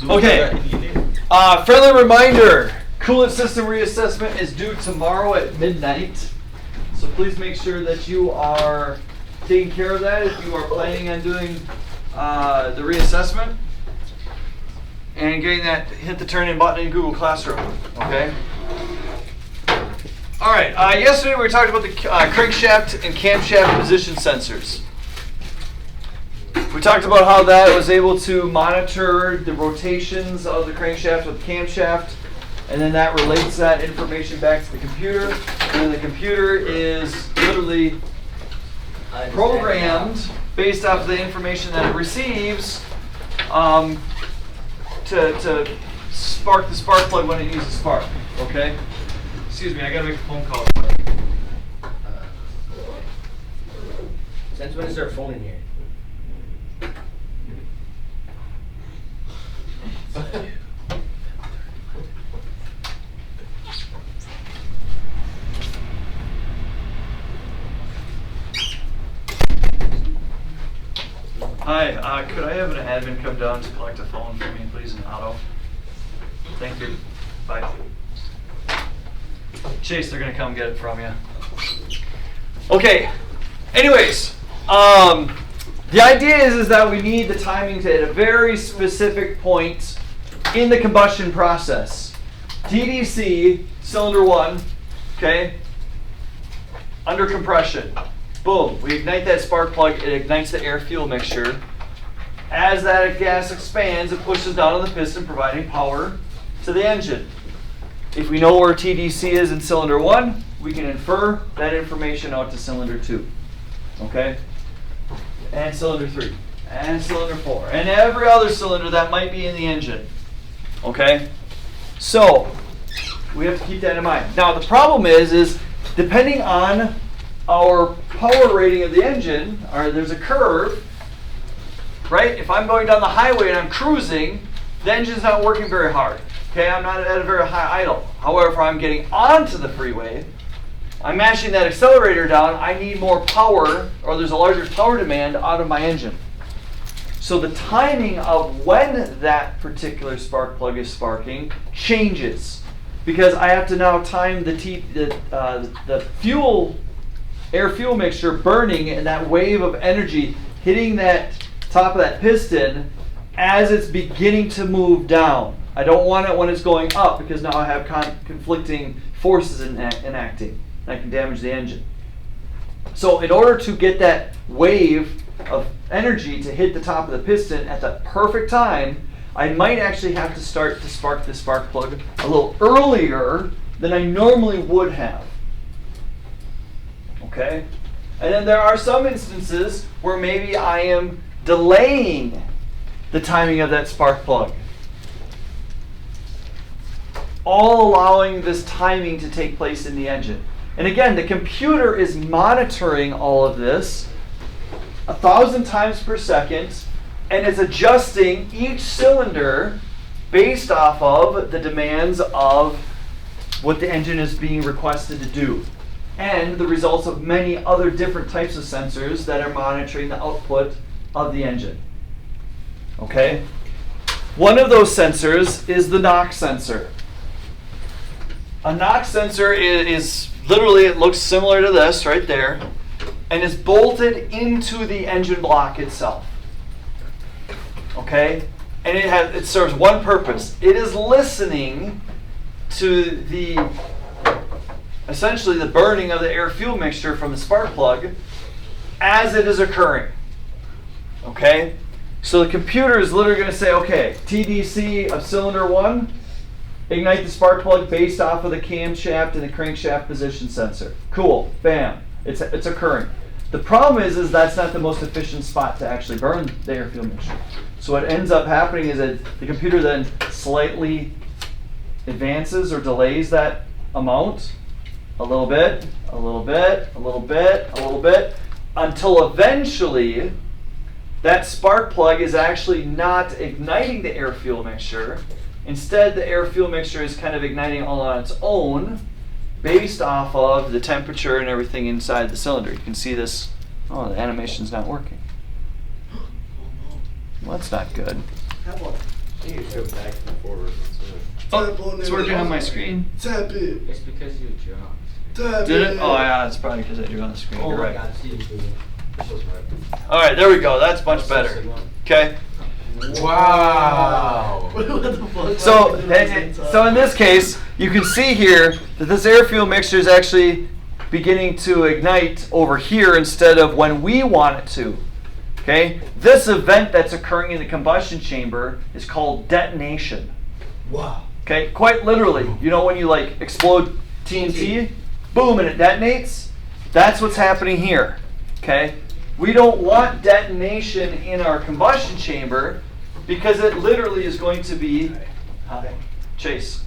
Okay. Friendly reminder, coolant system reassessment is due tomorrow at midnight. So please make sure that you are taking care of that if you are planning on doing the reassessment. And getting that, hit the turn in button in Google Classroom, okay? All right, yesterday we talked about the crankshaft and camshaft position sensors. We talked about how that was able to monitor the rotations of the crankshaft with camshaft, and then that relates that information back to the computer, and then the computer is literally programmed based off of the information that it receives to spark the spark plug when it uses spark, okay? Excuse me, I gotta make a phone call. Since when is there a phone in here? Hi, could I have an admin come down to collect a phone for me, please, in auto? Thank you. Bye. Chase, they're gonna come get it from you. Okay. Anyways, the idea is that we need the timing to hit a very specific point in the combustion process. TDC, cylinder 1, okay, under compression. Boom, we ignite that spark plug, it ignites the air-fuel mixture. As that gas expands, it pushes down on the piston, providing power to the engine. If we know where TDC is in cylinder 1, we can infer that information out to cylinder 2, okay? And cylinder 3, and cylinder 4, and every other cylinder that might be in the engine, okay? So, we have to keep that in mind. Now, the problem is depending on our power rating of the engine, there's a curve, right? If I'm going down the highway and I'm cruising, the engine's not working very hard. Okay, I'm not at a very high idle. However, if I'm getting onto the freeway, I'm mashing that accelerator down, I need more power, or there's a larger power demand out of my engine. So the timing of when that particular spark plug is sparking changes, because I have to now time the air-fuel mixture burning and that wave of energy hitting that top of that piston as it's beginning to move down. I don't want it when it's going up, because now I have conflicting forces enacting. That can damage the engine. So in order to get that wave of energy to hit the top of the piston at the perfect time, I might actually have to start to spark the spark plug a little earlier than I normally would have. Okay? And then there are some instances where maybe I am delaying the timing of that spark plug, all allowing this timing to take place in the engine. And again, the computer is monitoring all of this 1,000 times per second, and is adjusting each cylinder based off of the demands of what the engine is being requested to do, and the results of many other different types of sensors that are monitoring the output of the engine. Okay? One of those sensors is the NOx sensor. A NOx sensor is literally, it looks similar to this right there, and is bolted into the engine block itself. Okay? And it serves one purpose. It is listening to essentially the burning of the air-fuel mixture from the spark plug as it is occurring. Okay? So the computer is literally going to say, okay, TDC of cylinder 1, ignite the spark plug based off of the camshaft and the crankshaft position sensor. Cool, bam, it's occurring. The problem is that's not the most efficient spot to actually burn the air-fuel mixture. So what ends up happening is that the computer then slightly advances or delays that amount a little bit, a little bit, a little bit, a little bit, until eventually that spark plug is actually not igniting the air-fuel mixture. Instead, the air-fuel mixture is kind of igniting all on its own based off of the temperature and everything inside the cylinder. You can see this. Oh, the animation's not working. Well, that's not good. How about, here you go. Go back and forward. Oh, it's working on my screen. Tap it. It's because you drew on Tap Did it. it? Oh yeah, it's probably because I drew on the screen. Oh You're my right. god, see you do it. This was right. All right, there we go. That's much better. Okay. Wow. What the fuck? So in this case, you can see here that this air fuel mixture is actually beginning to ignite over here instead of when we want it to. Okay? This event that's occurring in the combustion chamber is called detonation. Wow. Okay? Quite literally. You know when you like explode TNT, boom, and it detonates? That's what's happening here. Okay? We don't want detonation in our combustion chamber because it literally is going to be Chase.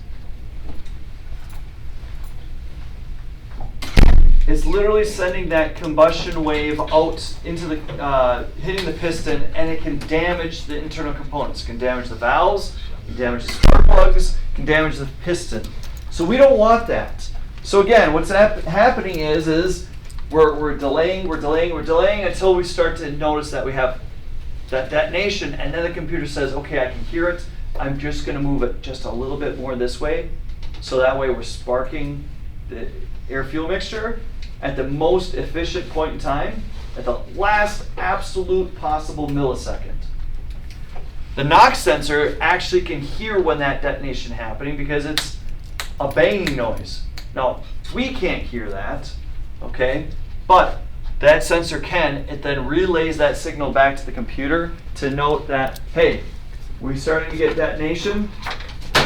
It's literally sending that combustion wave out into the, hitting the piston, and it can damage the internal components. It can damage the valves, it can damage the spark plugs, it can damage the piston. So we don't want that. So again, what's happening is we're delaying until we start to notice that we have that detonation, and then the computer says, okay, I can hear it. I'm just going to move it just a little bit more this way, so that way we're sparking the air fuel mixture at the most efficient point in time, at the last absolute possible millisecond. The NOx sensor actually can hear when that detonation is happening because it's a banging noise. Now, we can't hear that, okay? But that sensor can. It then relays that signal back to the computer to note that, hey, we're starting to get detonation.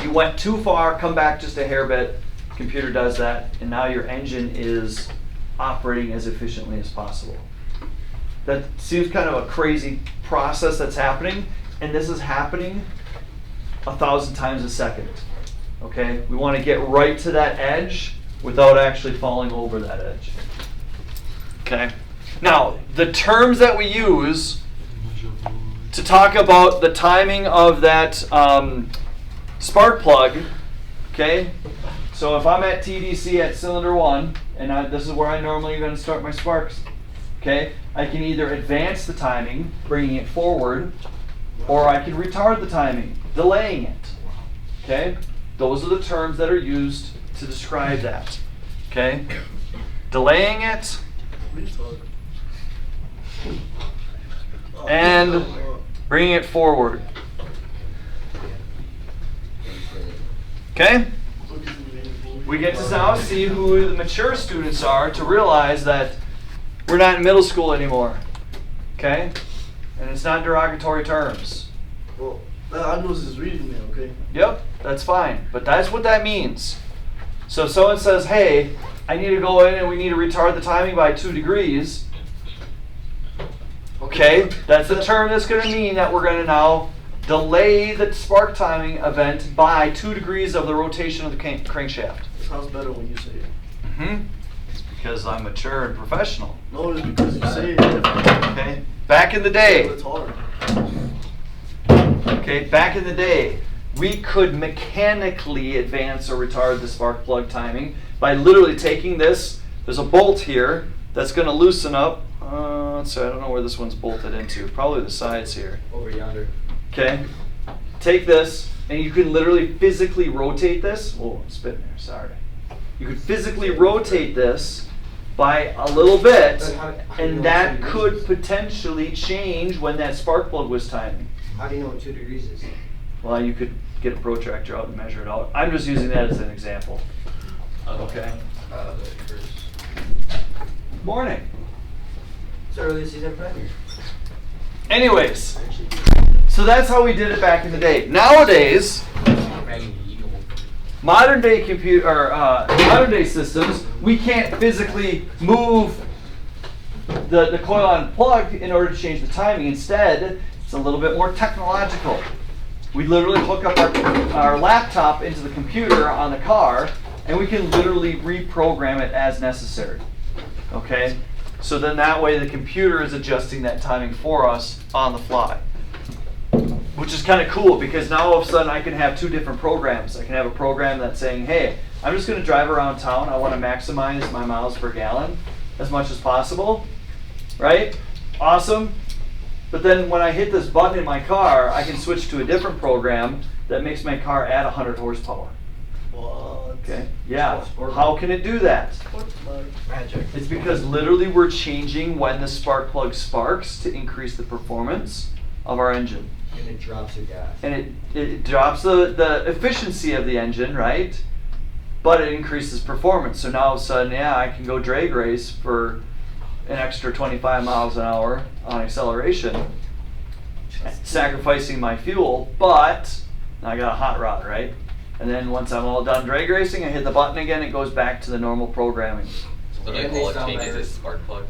You went too far, come back just a hair bit. Computer does that, and now your engine is operating as efficiently as possible. That seems kind of a crazy process that's happening, and this is happening 1,000 times a second. Okay? We want to get right to that edge without actually falling over that edge. Okay? Now, the terms that we use to talk about the timing of that spark plug, okay? So if I'm at TDC at cylinder 1, and this is where I normally going to start my sparks, okay? I can either advance the timing, bringing it forward, or I can retard the timing, delaying it, okay? Those are the terms that are used to describe that, okay? Delaying it, and bringing it forward. Okay? We get to now see who the mature students are to realize that we're not in middle school anymore. Okay? And it's not derogatory terms. Well, I know this is reading me, okay? Yep, that's fine. But that's what that means. So if someone says, hey, I need to go in and we need to retard the timing by 2 degrees. Okay, that's the term that's going to mean that we're going to now delay the spark timing event by 2 degrees of the rotation of the crankshaft. It sounds better when you say it. Mm-hmm. It's because I'm mature and professional. No, it's because you say it different. Okay, back in the day. It's hard. Okay, back in the day, we could mechanically advance or retard the spark plug timing by literally taking this. There's a bolt here that's going to loosen up. Let's see, I don't know where this one's bolted into. Probably the sides here. Over yonder. Okay, take this, and you can literally physically rotate this. Oh, I'm spitting there, sorry. You could physically rotate this by a little bit, and that could potentially change when that spark plug was timing. How do you know what 2 degrees is? Well, you could get a protractor out and measure it out. I'm just using that as an example. Okay. Morning. It's early season practice. Anyways, so that's how we did it back in the day. Nowadays, modern day modern day systems, we can't physically move the coil on plug in order to change the timing. Instead, it's a little bit more technological. We literally hook up our laptop into the computer on the car, and we can literally reprogram it as necessary. Okay? So then that way the computer is adjusting that timing for us on the fly. Which is kind of cool because now all of a sudden I can have 2 different programs. I can have a program that's saying, hey, I'm just going to drive around town. I want to maximize my miles per gallon as much as possible. Right? Awesome. But then when I hit this button in my car, I can switch to a different program that makes my car at 100 horsepower. What? Okay. Yeah. Sport How mode. can it do that? What? Like, Magic. It's because literally we're changing when the spark plug sparks to increase the performance of our engine. And it drops the gas. And it drops the efficiency of the engine, right? But it increases performance. So now all of a sudden, yeah, I can go drag race for an extra 25 miles an hour on acceleration, sacrificing my fuel, but now I got a hot rod, right? And then once I'm all done drag racing, I hit the button again, it goes back to the normal programming. So like And they all it sound changes better. is spark plug.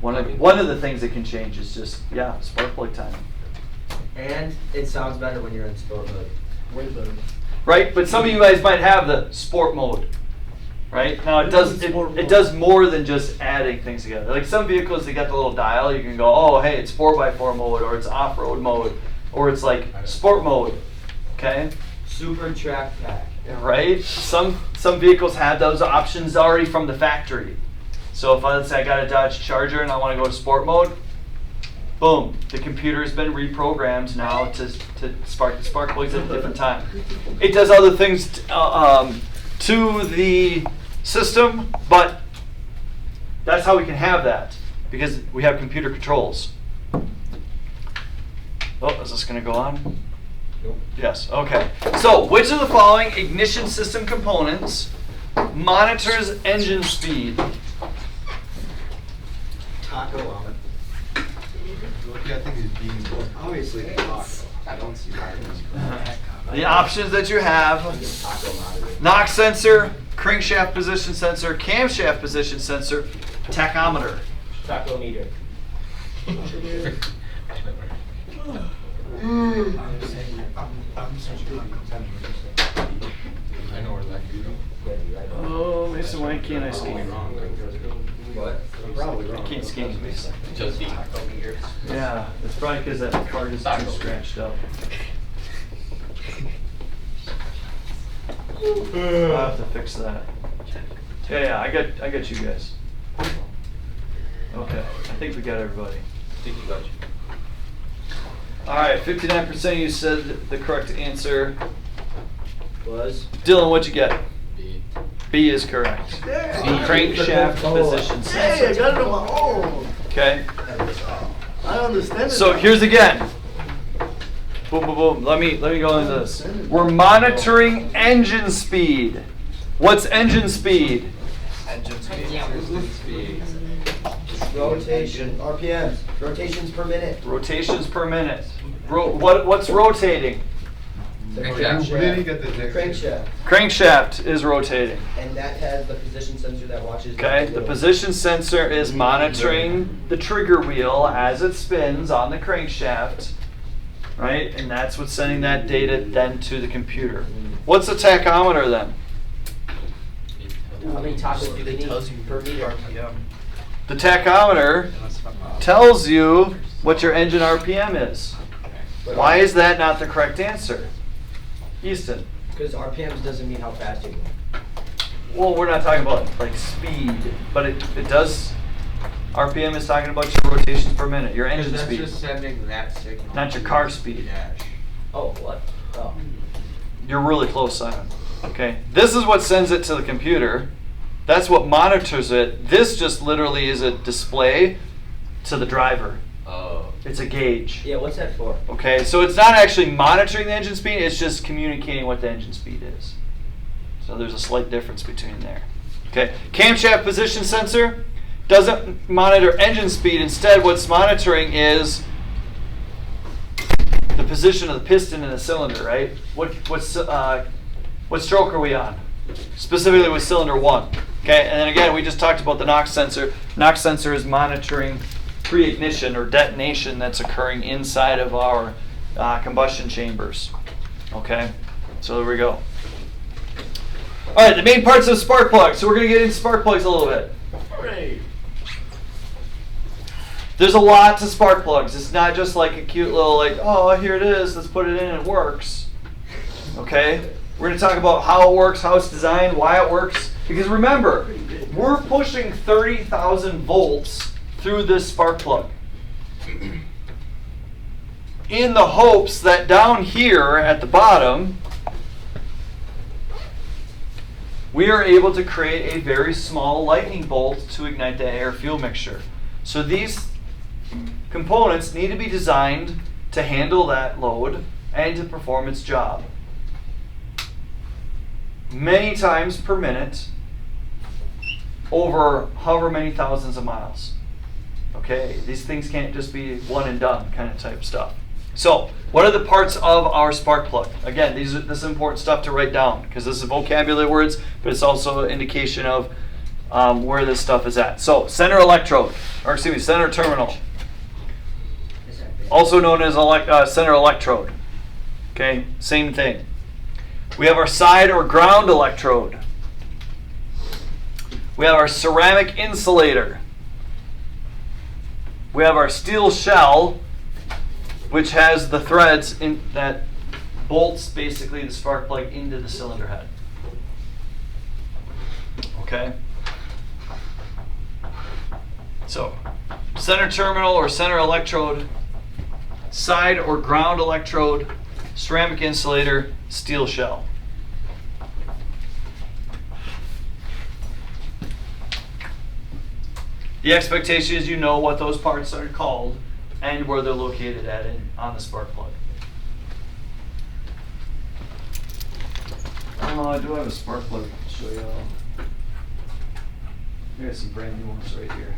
One of the things that can change is just, yeah, spark plug timing. And it sounds better when you're in sport mode. way better. Right? But some of you guys might have the sport mode. Right? Now it does Sport it mode. does more than just adding things together. Like some vehicles, they got the little dial. You can go, oh, hey, it's 4x4 mode, or it's off-road mode, or it's like sport mode. Okay? Super track pack. Right? Some vehicles have those options already from the factory. So if let's say I got a Dodge Charger and I want to go to sport mode, boom, the computer has been reprogrammed now to spark the spark plugs at a different time. It does other things to the system, but that's how we can have that, because we have computer controls. Oh, is this going to go on? Nope. Yes, okay. So, which of the following ignition system components monitors engine speed? Taco on it. I think it's being Obviously, taco. I don't see why The options that you have: Taco monitor. knock sensor, crankshaft position sensor, camshaft position sensor, tachometer. Taco meter. I know where that could go. Oh, Mason, why can't I scheme? What? I'm probably wrong. I can't scheme, Mason. Just the Yeah, it's probably because that card is too scratched up. I'll have to fix that. Yeah, I got you guys. Okay, I think we got everybody. think you got you. All right, 59% of you said the correct answer. Was? Dylan, what'd you get? B. B is correct. Yeah. Crankshaft position Hey, I sensor. got it on my own. Okay, I understand it. so now. here's again. Boom, boom, boom. Let me go into this. We're monitoring engine speed. What's engine speed? Rotation. RPMs. Rotations per minute. Rotations per minute. What's rotating? The Where did he get the next? Crankshaft. Crankshaft is rotating. And that has the position sensor that watches. Okay, the position sensor is monitoring the trigger wheel as it spins on the crankshaft, right? And that's what's sending that data then to the computer. What's the tachometer then? How many tacos do they need per meter? The tachometer tells you what your engine RPM is. Why is that not the correct answer? Easton. Because RPMs doesn't mean how fast you go. Well, we're not talking about like speed, but it does. RPM is talking about your rotations per minute, your engine That's speed, just sending that signal. not your car speed. Dash. Oh, what? Oh. You're really close, Simon. Okay, this is what sends it to the computer. That's what monitors it. This just literally is a display to the driver. Oh. It's a gauge. Yeah, what's that for? Okay, so it's not actually monitoring the engine speed, it's just communicating what the engine speed is. So there's a slight difference between there. Okay, camshaft position sensor doesn't monitor engine speed. Instead, what's monitoring is the position of the piston in the cylinder, right? What stroke are we on? Specifically with cylinder 1. Okay, and then again, we just talked about the NOx sensor. NOx sensor is monitoring pre-ignition or detonation that's occurring inside of our combustion chambers. Okay, so there we go. All right, the main parts of spark plugs. So we're going to get into spark plugs a little bit. Hooray. There's a lot to spark plugs. It's not just like a cute little like, oh, here it is, let's put it in and it works. Okay? We're going to talk about how it works, how it's designed, why it works. Because remember, we're pushing 30,000 volts through this spark plug. in the hopes that down here at the bottom, we are able to create a very small lightning bolt to ignite the air-fuel mixture. So these components need to be designed to handle that load and to perform its job. Many times per minute, over however many thousands of miles. Okay, these things can't just be one and done kind of type stuff. So, what are the parts of our spark plug? Again, this is important stuff to write down because this is vocabulary words, but it's also an indication of where this stuff is at. So, center electrode, or excuse me, center terminal, also known as center electrode. Okay, same thing. We have our side or ground electrode. We have our ceramic insulator. We have our steel shell, which has the threads in that bolts basically the spark plug into the cylinder head. Okay? So, center terminal or center electrode, side or ground electrode, ceramic insulator, steel shell. The expectation is you know what those parts are called and where they're located at on the spark plug. I do have a spark plug to show you all. I got some brand new ones right here.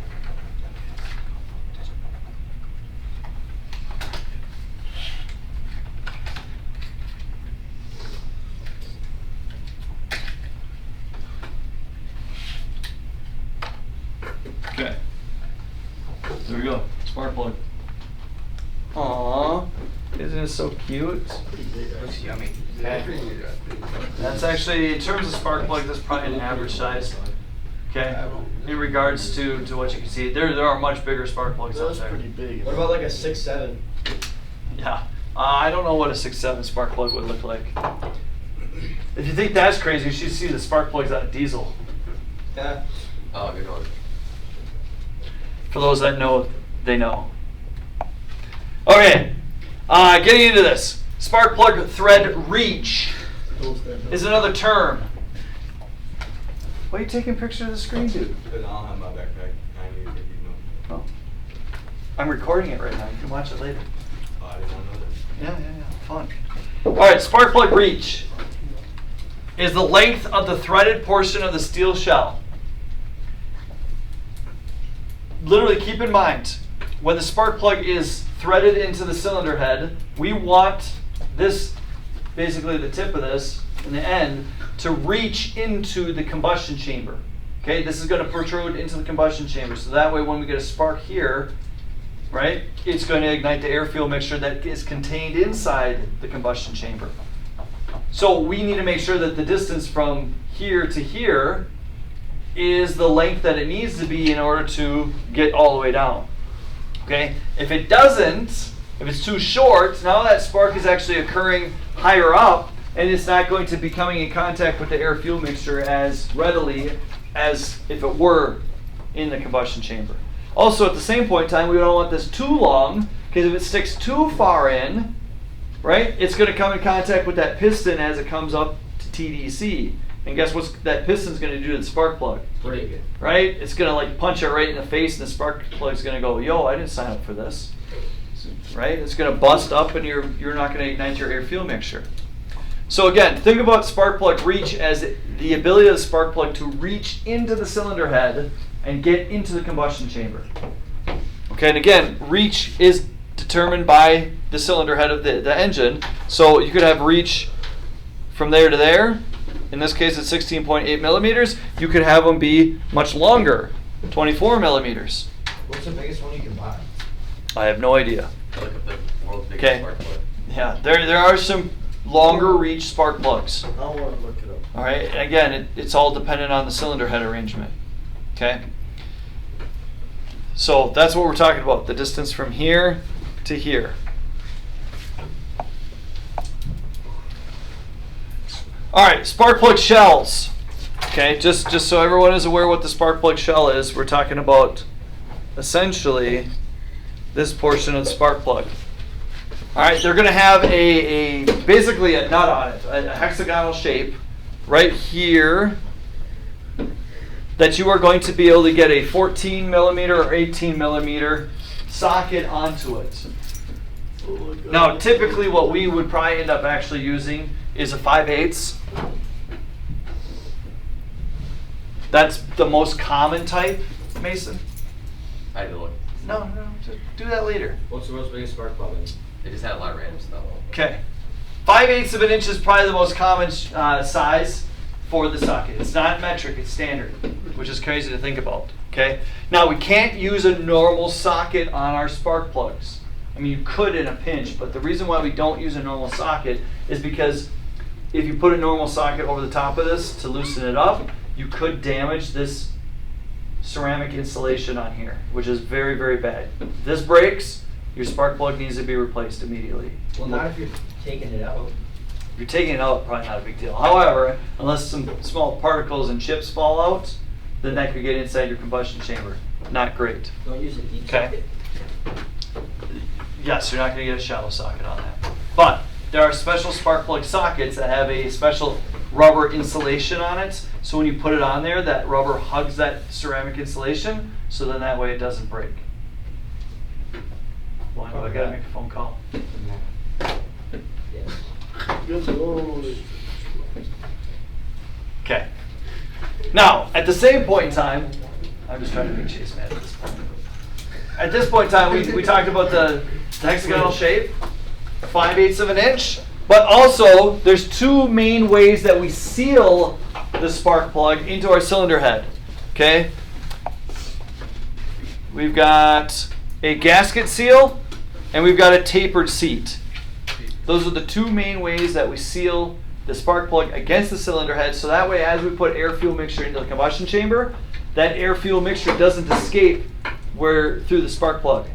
Okay. There we go. Spark plug. Aww. Isn't it so cute? Looks yummy. Okay. That's actually, in terms of spark plug, that's probably an average size. Okay. In regards to what you can see, there are much bigger spark plugs out That's there. pretty big. What about like a 6.7? Yeah. I don't know what a 6.7 spark plug would look like. If you think that's crazy, you should see the spark plugs out of diesel. Yeah. Oh, good one. For those that know, they know. Okay, getting into this. Spark plug thread reach is another term. Why are you taking a picture of the screen, dude? Because I don't have my backpack. I need to get you know. Oh. I'm recording it right now. You can watch it later. Oh, I didn't know that. Yeah, fun. All right, spark plug reach is the length of the threaded portion of the steel shell. Literally keep in mind, when the spark plug is threaded into the cylinder head, we want this, basically the tip of this, and the end, to reach into the combustion chamber. Okay, this is going to protrude into the combustion chamber, so that way when we get a spark here, right, it's going to ignite the air-fuel mixture that is contained inside the combustion chamber. So we need to make sure that the distance from here to here is the length that it needs to be in order to get all the way down. Okay? If it doesn't, if it's too short, now that spark is actually occurring higher up, and it's not going to be coming in contact with the air-fuel mixture as readily as if it were in the combustion chamber. Also, at the same point in time, we don't want this too long, because if it sticks too far in, right, it's going to come in contact with that piston as it comes up to TDC. And guess what that piston's going to do to the spark plug? Pretty good. Right? It's going to like punch it right in the face, and the spark plug's going to go, yo, I didn't sign up for this. Right? It's going to bust up, and you're not going to ignite your air-fuel mixture. So again, think about spark plug reach as the ability of the spark plug to reach into the cylinder head and get into the combustion chamber. Okay, and again, reach is determined by the cylinder head of the engine. So you could have reach from there to there. In this case, it's 16.8 millimeters. You could have them be much longer, 24 millimeters. What's the biggest one you can buy? I have no idea. Look at the world's biggest Okay. spark plug. Yeah, there are some longer reach spark plugs. I want to look it up. All right, and again, it's all dependent on the cylinder head arrangement. Okay? So that's what we're talking about, the distance from here to here. All right, spark plug shells. Okay, just so everyone is aware what the spark plug shell is, we're talking about essentially this portion of the spark plug. All right, they're going to have basically a nut on it, a hexagonal shape right here that you are going to be able to get a 14 millimeter or 18 millimeter socket onto it. Oh my God. Now, typically what we would probably end up actually using is a 5/8. That's the most common type, Mason. I had to look. No, just do that later. What's the most biggest spark plug? They just had a lot of random stuff. Okay. 5/8 of an inch is probably the most common size for the socket. It's not metric, it's standard, which is crazy to think about. Okay. Now, we can't use a normal socket on our spark plugs. I mean, you could in a pinch, but the reason why we don't use a normal socket is because if you put a normal socket over the top of this to loosen it up, you could damage this ceramic insulation on here, which is very, very bad. If this breaks, your spark plug needs to be replaced immediately. Well, not if you're taking it out. If you're taking it out, probably not a big deal. However, unless some small particles and chips fall out, then that could get inside your combustion chamber. Not great. Don't use a deep Okay. socket. Yes, you're not going to get a shallow socket on that. But there are special spark plug sockets that have a special rubber insulation on it. So when you put it on there, that rubber hugs that ceramic insulation, so then that way it doesn't break. Well, I got to make a phone call. Yeah. Good Lord. Okay. Now, at the same point in time, I'm just trying to make Chase mad at this point. At this point in time, we talked about the hexagonal shape, 5/8 of an inch, but also there's two main ways that we seal the spark plug into our cylinder head. Okay? We've got a gasket seal and we've got a tapered seat. Those are the two main ways that we seal the spark plug against the cylinder head, so that way as we put air fuel mixture into the combustion chamber, that air fuel mixture doesn't escape through the spark plug.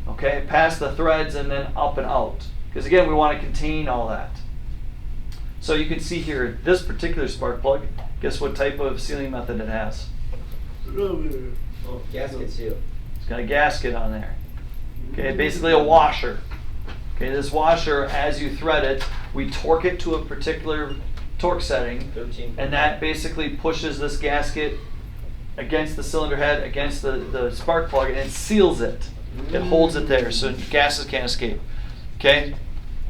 Okay, past the threads and then up and out. Because again, we want to contain all that. So you can see here, this particular spark plug, guess what type of sealing method it has? Rubber. Oh, gasket seal. It's got a gasket on there. Okay, basically a washer. Okay, this washer, as you thread it, we torque it to a particular torque setting, 13. and that basically pushes this gasket against the cylinder head, against the spark plug, and it seals it. It holds it there so gases can't escape. Okay?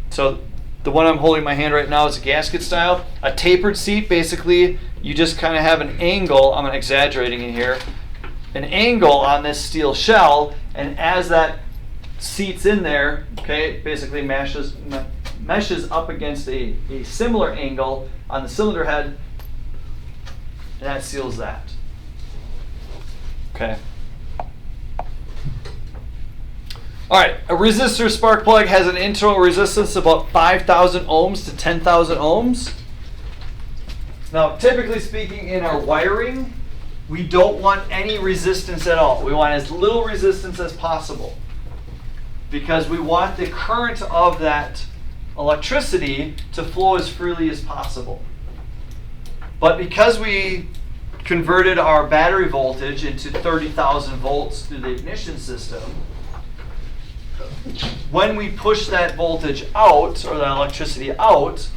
So the one I'm holding in my hand right now is a gasket style. A tapered seat, basically, you just kind of have an angle, I'm exaggerating it here, an angle on this steel shell, and as that seat's in there, okay, it basically meshes up against a similar angle on the cylinder head, and that seals that. Okay. All right, a resistor spark plug has an internal resistance of about 5,000 ohms to 10,000 ohms. Now, typically speaking, in our wiring, we don't want any resistance at all. We want as little resistance as possible because we want the current of that electricity to flow as freely as possible. But because we converted our battery voltage into 30,000 volts through the ignition system, when we push that voltage out, or that electricity out,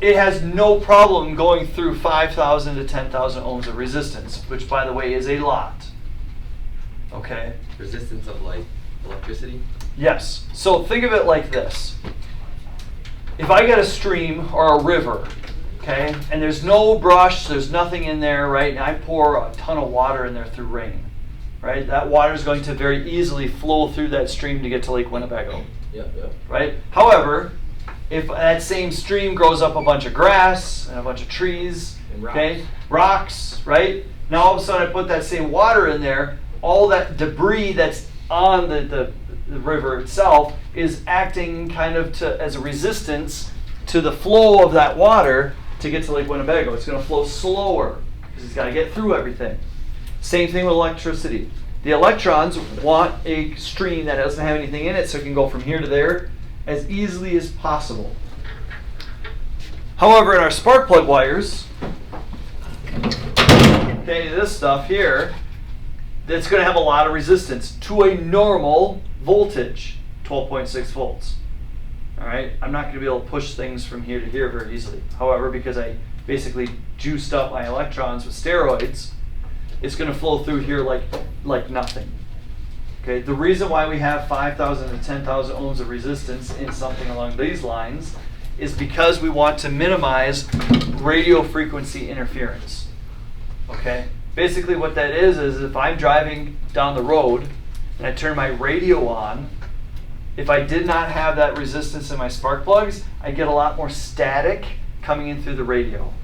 it has no problem going through 5,000 to 10,000 ohms of resistance, which, by the way, is a lot. Okay? Resistance of like electricity. Yes. So think of it like this. If I get a stream or a river, okay, and there's no brush, there's nothing in there, right, and I pour a ton of water in there through rain, right, that water is going to very easily flow through that stream to get to Lake Winnebago, Yep. right? However, if that same stream grows up a bunch of grass and a bunch of trees, And rocks. okay, rocks, right, now all of a sudden I put that same water in there, all that debris that's on the river itself is acting kind of as a resistance to the flow of that water to get to Lake Winnebago. It's going to flow slower because it's got to get through everything. Same thing with electricity. The electrons want a stream that doesn't have anything in it so it can go from here to there as easily as possible. However, in our spark plug wires, okay, this stuff here, it's going to have a lot of resistance to a normal voltage. 12.6 volts. All right, I'm not going to be able to push things from here to here very easily. However, because I basically juiced up my electrons with steroids, it's going to flow through here like nothing. Okay, the reason why we have 5,000 to 10,000 ohms of resistance in something along these lines is because we want to minimize radio frequency interference. Okay, basically what that is if I'm driving down the road and I turn my radio on, if I did not have that resistance in my spark plugs, I get a lot more static coming in through the radio.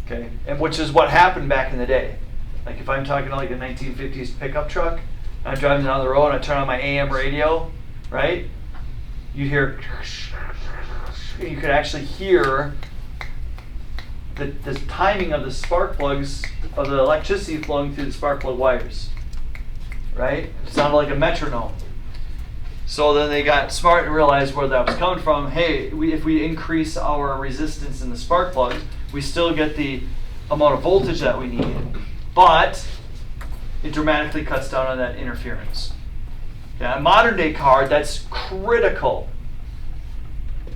Okay, and which is what happened back in the day. Like if I'm talking like a 1950s pickup truck, and I'm driving down the road and I turn on my AM radio, right? You hear, you could actually hear the timing of the spark plugs, of the electricity flowing through the spark plug wires, right? It sounded like a metronome. So then they got smart and realized where that was coming from. Hey, if we increase our resistance in the spark plugs, we still get the amount of voltage that we need, but it dramatically cuts down on that interference. Okay, a modern day car, that's critical.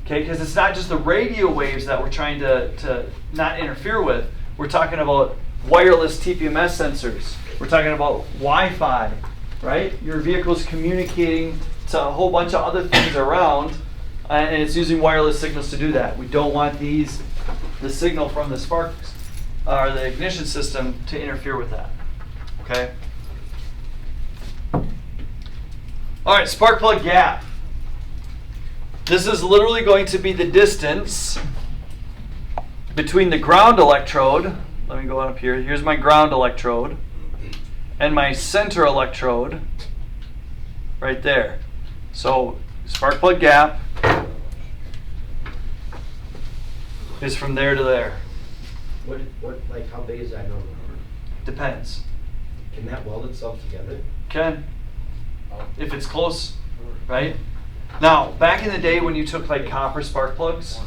Okay, because it's not just the radio waves that we're trying to not interfere with. We're talking about wireless TPMS sensors. We're talking about Wi-Fi, right? Your vehicle's communicating to a whole bunch of other things around, and it's using wireless signals to do that. We don't want the signal from the sparks or the ignition system to interfere with that. Okay. All right, spark plug gap. This is literally going to be the distance between the ground electrode. Let me go up here. Here's my ground electrode and my center electrode right there. So spark plug gap is from there to there. Like how big is that number? Depends. Can that weld itself together? Can, if it's close, right? Now, back in the day when you took like copper spark plugs,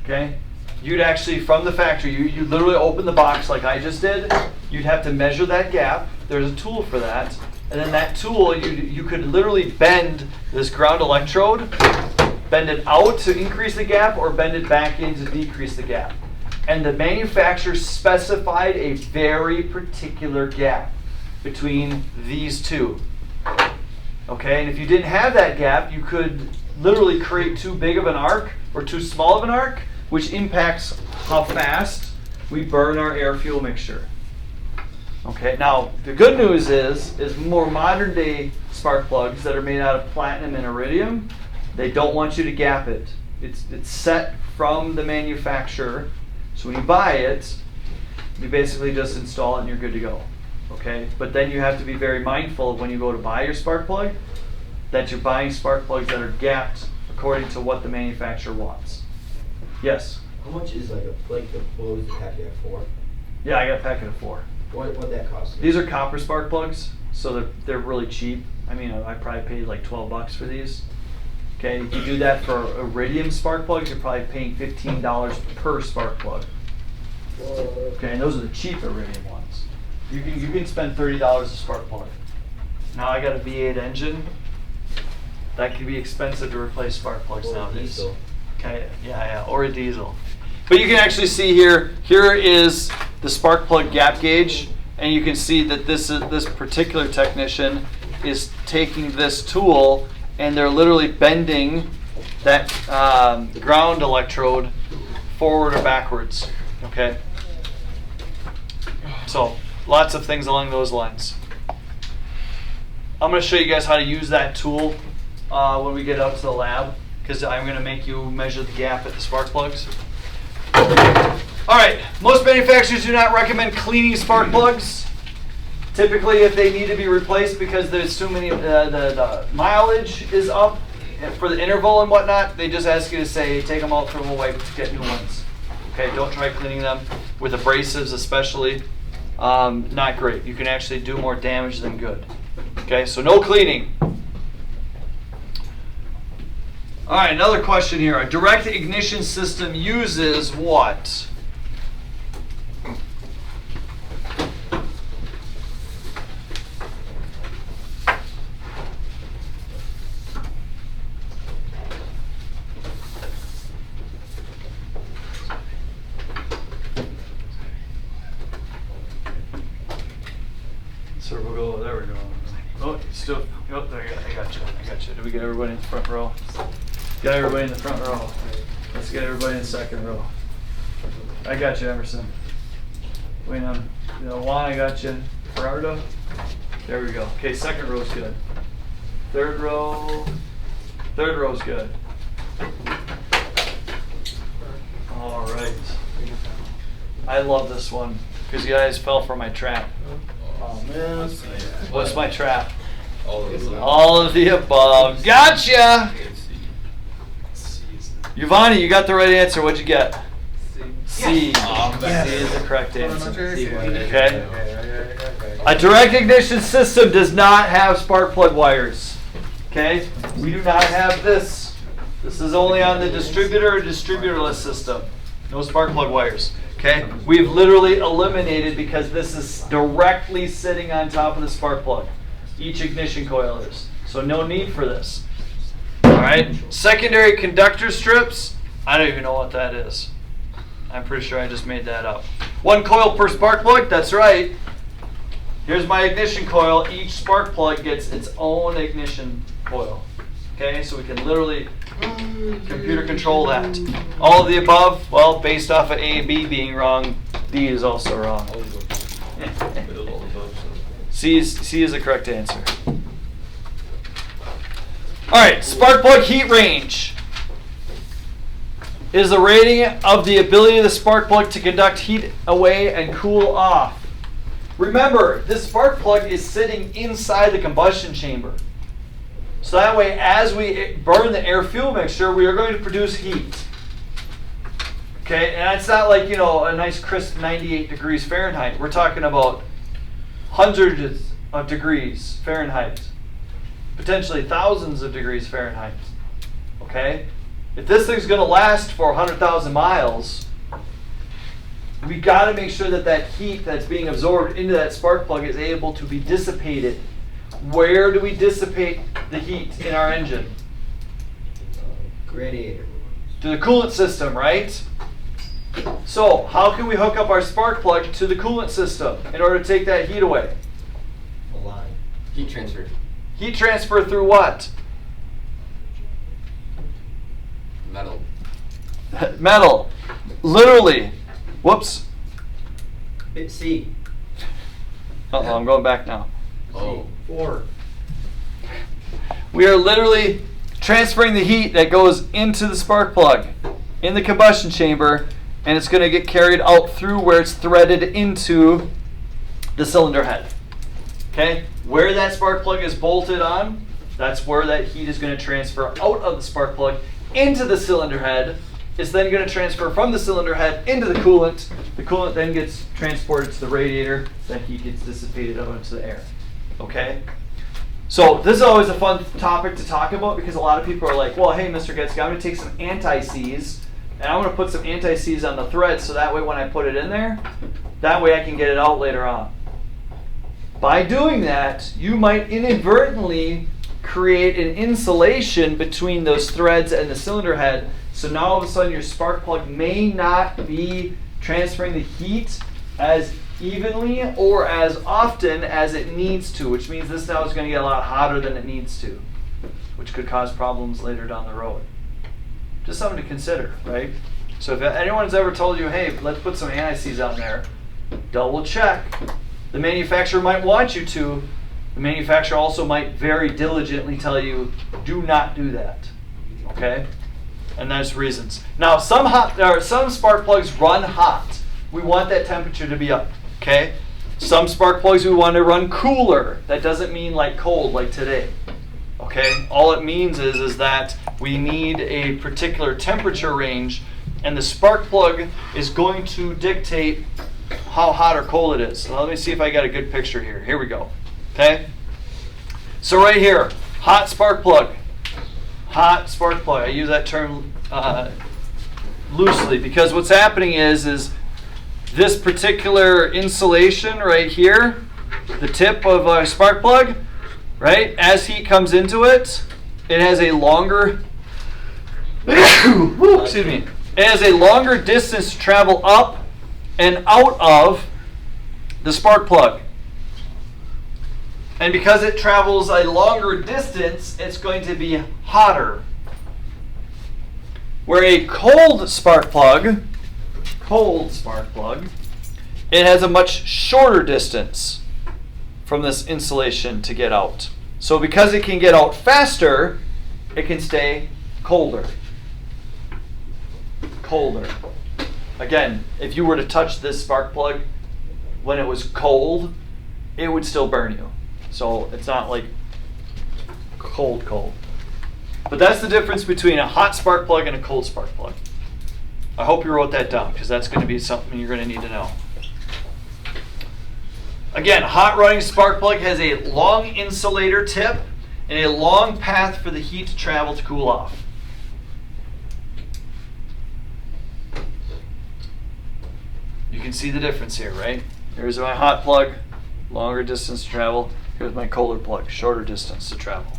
okay, you'd actually, from the factory, you literally open the box like I just did. You'd have to measure that gap. There's a tool for that. And then that tool, you could literally bend this ground electrode, bend it out to increase the gap or bend it back in to decrease the gap. And the manufacturer specified a very particular gap between these two. Okay, and if you didn't have that gap, you could literally create too big of an arc or too small of an arc, which impacts how fast we burn our air-fuel mixture. Okay, now the good news is more modern day spark plugs that are made out of platinum and iridium, they don't want you to gap it. It's set from the manufacturer. So when you buy it, you basically just install it and you're good to go. Okay, but then you have to be very mindful of when you go to buy your spark plug that you're buying spark plugs that are gapped according to what the manufacturer wants. Yes? How much is what was the packet at for? Yeah, I got a packet of 4. What that cost? These are copper spark plugs, so they're really cheap. I mean, I probably paid like $12 for these. Okay, if you do that for iridium spark plugs, you're probably paying $15 per spark plug. Okay, and those are the cheap iridium ones. You can spend $30 a spark plug. Now I got a V8 engine. That can be expensive to replace spark plugs Or nowadays. diesel. Okay, yeah, or a diesel. But you can actually see here is the spark plug gap gauge, and you can see that this particular technician is taking this tool and they're literally bending that ground electrode forward or backwards. Okay. So lots of things along those lines. I'm going to show you guys how to use that tool when we get out to the lab, because I'm going to make you measure the gap at the spark plugs. All right, most manufacturers do not recommend cleaning spark plugs. Typically, if they need to be replaced because there's too many, the mileage is up for the interval and whatnot, they just ask you to say, take them out, throw them away, get new ones. Okay, don't try cleaning them with abrasives especially. Not great. You can actually do more damage than good. Okay, so no cleaning. All right, another question here. A direct ignition system uses what? Still, oh, there you go. I got you. Did we get everybody in the front row? Got everybody in the front row. Let's get everybody in the second row. I got you, Emerson. Wait on, Juan, I got you. Gerardo. There we go. Okay, second row's good. Third row's good. All right. I love this one because you guys fell for my trap. Oh, man. What's my trap? All of them. All of the above. Gotcha! Giovanni, you got the right answer. What'd you get? C. Yes. C is the correct answer. Okay. Okay. A direct ignition system does not have spark plug wires. Okay? We do not have this. This is only on the distributor or distributorless system. No spark plug wires. Okay? We've literally eliminated because this is directly sitting on top of the spark plug. Each ignition coil is. So no need for this. Alright? Secondary conductor strips. I don't even know what that is. I'm pretty sure I just made that up. 1 coil per spark plug? That's right. Here's my ignition coil. Each spark plug gets its own ignition coil. Okay, so we can literally computer control that. All of the above, well, based off of A and B being wrong, D is also wrong. C is the correct answer. Alright, spark plug heat range is the rating of the ability of the spark plug to conduct heat away and cool off. Remember, this spark plug is sitting inside the combustion chamber. So that way, as we burn the air-fuel mixture, we are going to produce heat. Okay, and it's not like, a nice crisp 98 degrees Fahrenheit. We're talking about hundreds of degrees Fahrenheit, potentially thousands of degrees Fahrenheit. Okay? If this thing's going to last for 100,000 miles, we got to make sure that that heat that's being absorbed into that spark plug is able to be dissipated. Where do we dissipate the heat in our engine? Radiator. To the coolant system, right? So, how can we hook up our spark plug to the coolant system in order to take that heat away? A line. Heat transfer. Heat transfer through what? Metal. Metal. Literally. Whoops. Bit C. Uh-oh, I'm going back now. Oh. 4. We are literally transferring the heat that goes into the spark plug in the combustion chamber, and it's going to get carried out through where it's threaded into the cylinder head. Okay? Where that spark plug is bolted on, that's where that heat is going to transfer out of the spark plug into the cylinder head. It's then going to transfer from the cylinder head into the coolant. The coolant then gets transported to the radiator. That heat gets dissipated out into the air. Okay? So this is always a fun topic to talk about because a lot of people are like, well, hey, Mr. Getzky, I'm going to take some anti-seize and I'm going to put some anti-seize on the thread so that way when I put it in there, that way I can get it out later on. By doing that, you might inadvertently create an insulation between those threads and the cylinder head. So now all of a sudden your spark plug may not be transferring the heat as evenly or as often as it needs to, which means this now is going to get a lot hotter than it needs to, which could cause problems later down the road. Just something to consider, right? So if anyone's ever told you, hey, let's put some anti-seize on there, double check. The manufacturer might want you to. The manufacturer also might very diligently tell you, do not do that. Okay? And that's reasons. Now, some spark plugs run hot. We want that temperature to be up. Okay? Some spark plugs we want to run cooler. That doesn't mean like cold, like today. Okay? All it means is that we need a particular temperature range, and the spark plug is going to dictate how hot or cold it is. So let me see if I got a good picture here. Here we go. Okay? So right here, hot spark plug. Hot spark plug. I use that term loosely because what's happening is this particular insulation right here, the tip of a spark plug, right? As heat comes into it, it has a longer excuse me. It has a longer distance to travel up and out of the spark plug. And because it travels a longer distance, it's going to be hotter. Where a cold spark plug, it has a much shorter distance from this insulation to get out. So because it can get out faster, it can stay colder. Again, if you were to touch this spark plug when it was cold, it would still burn you. So it's not like cold. But that's the difference between a hot spark plug and a cold spark plug. I hope you wrote that down because that's going to be something you're going to need to know. Again, hot running spark plug has a long insulator tip and a long path for the heat to travel to cool off. You can see the difference here, right? Here's my hot plug, longer distance to travel. Here's my colder plug, shorter distance to travel.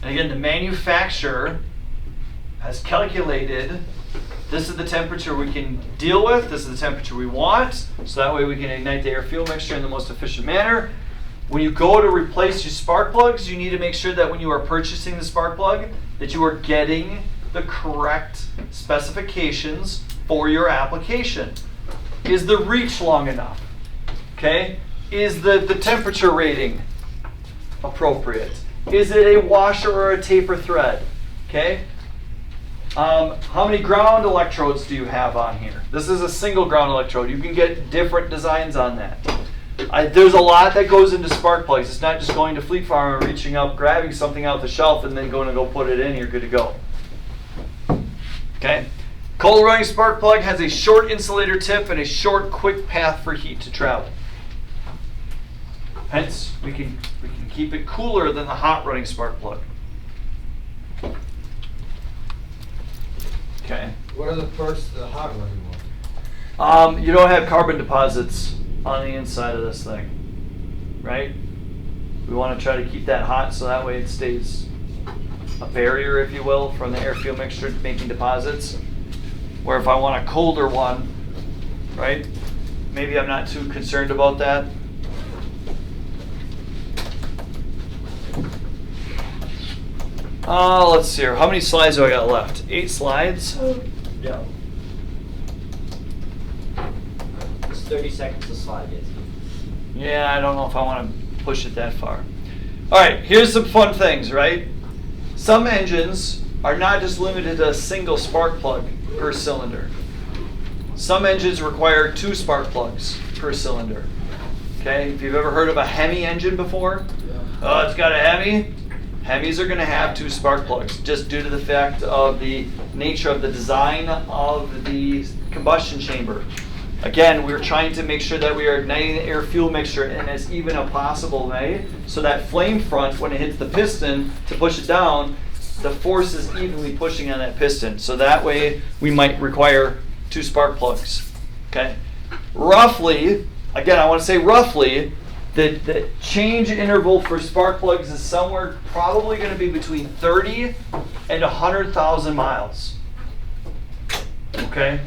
And again, the manufacturer has calculated this is the temperature we can deal with, this is the temperature we want, so that way we can ignite the air-fuel mixture in the most efficient manner. When you go to replace your spark plugs, you need to make sure that when you are purchasing the spark plug, that you are getting the correct specifications for your application. Is the reach long enough? Okay? Is the temperature rating appropriate? Is it a washer or a taper thread? Okay? How many ground electrodes do you have on here? This is a single ground electrode. You can get different designs on that. There's a lot that goes into spark plugs. It's not just going to Fleet Farm and reaching up, grabbing something out the shelf, and then going to go put it in. You're good to go. Okay? Cold running spark plug has a short insulator tip and a short, quick path for heat to travel. Hence, we can keep it cooler than the hot running spark plug. Okay. What are the perks to the hot running one? You don't have carbon deposits on the inside of this thing, right? We want to try to keep that hot so that way it stays a barrier, if you will, from the air-fuel mixture making deposits. Where if I want a colder one, right, maybe I'm not too concerned about that. Let's see here. How many slides do I got left? 8 slides? Yeah. It's 30 seconds a slide, yes. Yeah, I don't know if I want to push it that far. All right, here's some fun things, right? Some engines are not just limited to a single spark plug per cylinder. Some engines require 2 spark plugs per cylinder. Okay, if you've ever heard of a Hemi engine before, it's got a Hemi. Hemis are going to have 2 spark plugs just due to the fact of the nature of the design of the combustion chamber. Again, we're trying to make sure that we are igniting the air-fuel mixture in as even a possible way so that flame front, when it hits the piston to push it down, the force is evenly pushing on that piston. So that way we might require 2 spark plugs. Okay. Roughly, again, I want to say roughly, the change interval for spark plugs is somewhere probably going to be between 30 and 100,000 miles. Okay?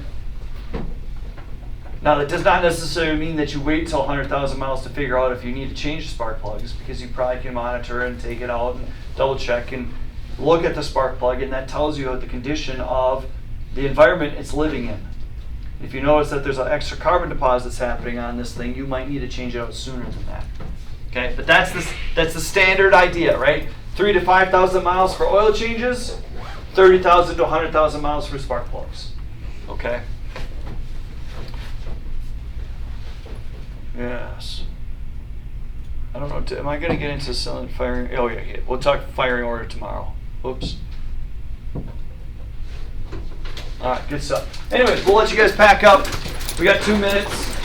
Now, that does not necessarily mean that you wait till 100,000 miles to figure out if you need to change spark plugs, because you probably can monitor and take it out and double check and look at the spark plug, and that tells you the condition of the environment it's living in. If you notice that there's extra carbon deposits happening on this thing, you might need to change it out sooner than that. Okay, but that's the standard idea, right? 3,000 to 5,000 miles for oil changes, 30,000 to 100,000 miles for spark plugs. Okay. Yes. I don't know. Am I going to get into cylinder firing? Oh yeah. We'll talk firing order tomorrow. Oops. All right, good stuff. Anyways, we'll let you guys pack up. We got 2 minutes.